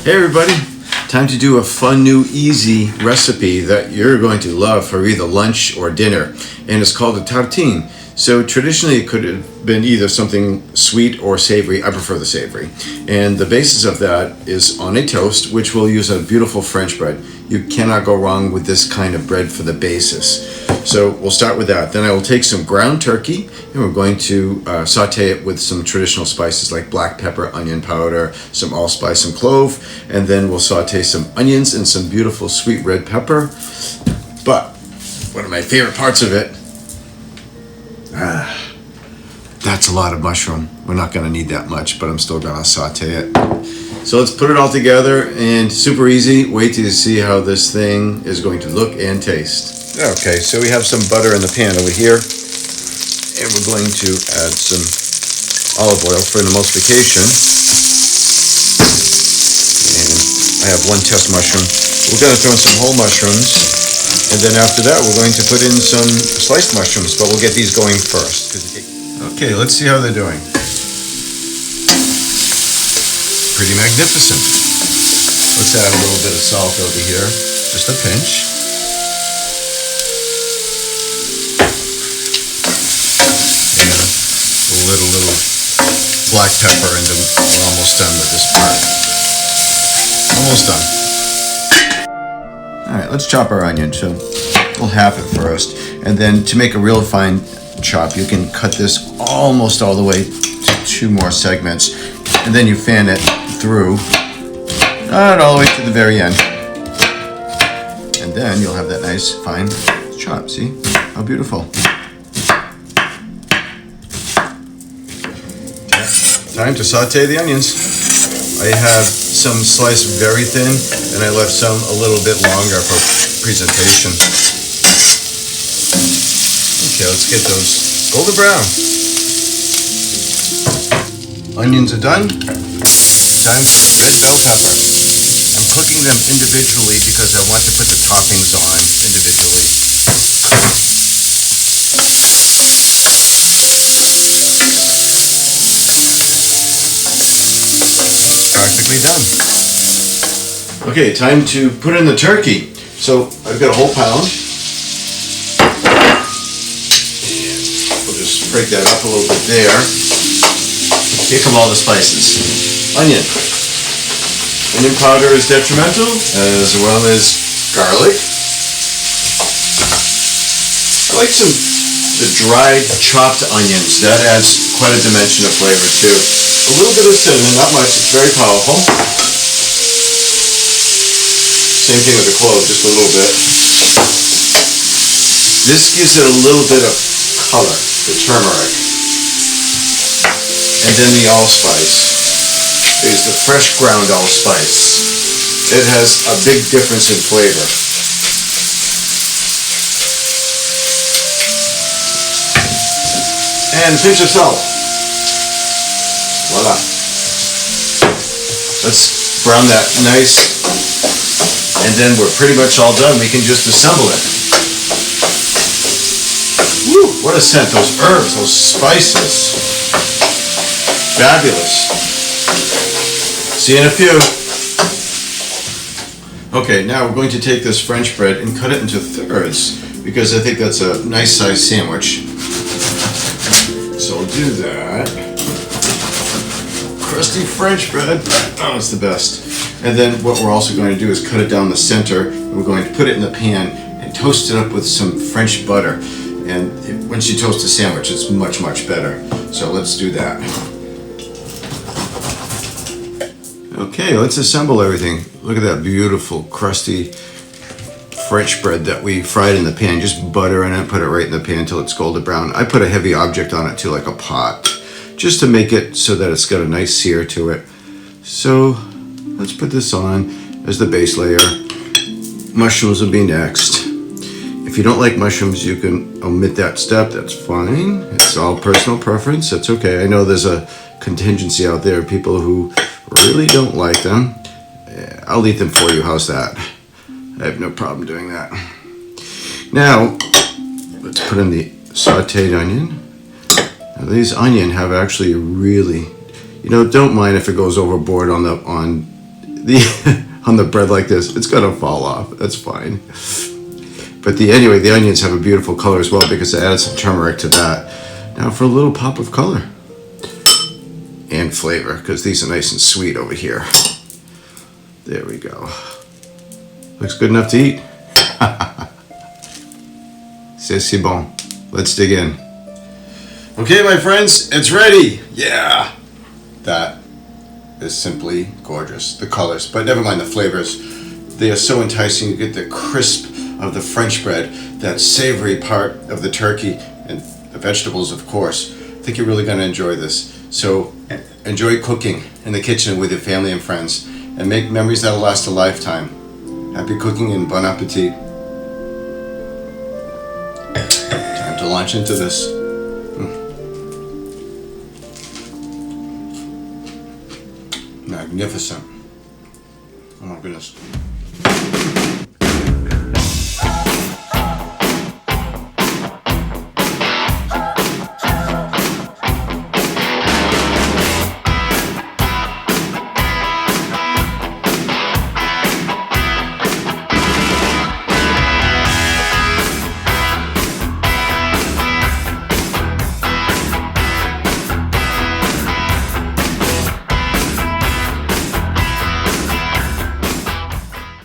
Hey everybody, time to do a fun new easy recipe that you're going to love for either lunch or dinner, and it's called a tartine. So traditionally it could have been either something sweet or savory. I prefer the savory, and the basis of that is on a toast, which will use a beautiful French bread. You cannot go wrong with this kind of bread for the basis. So we'll start with that. Then I will take some ground turkey and we're going to saute it with some traditional spices like black pepper, onion powder, some allspice, some clove, and then we'll saute some onions and some beautiful sweet red pepper. But one of my favorite parts of it, that's a lot of mushroom. We're not going to need that much, but I'm still going to saute it. So let's put it all together, and super easy. Wait till you see how this thing is going to look and taste. Okay, so we have some butter in the pan over here, and we're going to add some olive oil for an emulsification. And I have one test mushroom. We're going to throw in some whole mushrooms, and then after that we're going to put in some sliced mushrooms, but we'll get these going first. Okay, let's see how they're doing. Pretty magnificent. Let's add a little bit of salt over here, just a pinch. And a little black pepper, and then we're almost done with this part. Almost done. All right, let's chop our onion. So we'll half it first, and then to make a real fine chop, you can cut this almost all the way to 2 more segments, and then you fan it through, not all the way to the very end, and then you'll have that nice fine chop. See how beautiful. Time to saute the onions. I have some sliced very thin, and I left some a little bit longer for presentation. Okay, let's get those golden brown. Onions are done. Time for red bell pepper. I'm cooking them individually because I want to put the toppings on individually. Practically done. Okay, time to put in the turkey. So I've got a whole pound. And we'll just break that up a little bit there. Here come all the spices. Onion. Onion powder is detrimental, as well as garlic. I like the dried chopped onions. That adds quite a dimension of flavor too. A little bit of cinnamon, not much, it's very powerful. Same thing with the clove, just a little bit. This gives it a little bit of color, the turmeric. And then the allspice is the fresh ground allspice. It has a big difference in flavor. And a pinch of salt. Voila. Let's brown that nice, and then we're pretty much all done. We can just assemble it. Woo, what a scent, those herbs, those spices. Fabulous. See you in a few. Okay, now we're going to take this French bread and cut it into thirds, because I think that's a nice sized sandwich. So we'll do that. Crusty French bread. Oh, it's the best. And then what we're also going to do is cut it down the center, and we're going to put it in the pan and toast it up with some French butter. And once you toast a sandwich, it's much, much better. So let's do that. Okay, let's assemble everything. Look at that beautiful crusty French bread that we fried in the pan. Just butter in it, put it right in the pan until it's golden brown. I put a heavy object on it too, like a pot, just to make it so that it's got a nice sear to it. So let's put this on as the base layer. Mushrooms will be next. If you don't like mushrooms, you can omit that step. That's fine. It's all personal preference. That's okay. I know there's a contingency out there of people who really don't like them. I'll eat them for you. How's that? I have no problem doing that. Now, let's put in the sauteed onion. Now, these onion have actually really, don't mind if it goes overboard on on the bread like this, it's gonna fall off. That's fine. But anyway, the onions have a beautiful color as well because I added some turmeric to that. Now for a little pop of color and flavor, because these are nice and sweet over here. There we go. Looks good enough to eat. C'est bon. Let's dig in. Okay, my friends, it's ready. Yeah. That is simply gorgeous. The colors, but never mind the flavors. They are so enticing. You get the crisp of the French bread, that savory part of the turkey, and the vegetables, of course. I think you're really going to enjoy this. So enjoy cooking in the kitchen with your family and friends, and make memories that'll last a lifetime. Happy cooking and bon appetit. Time to launch into this. Magnificent. Oh my goodness.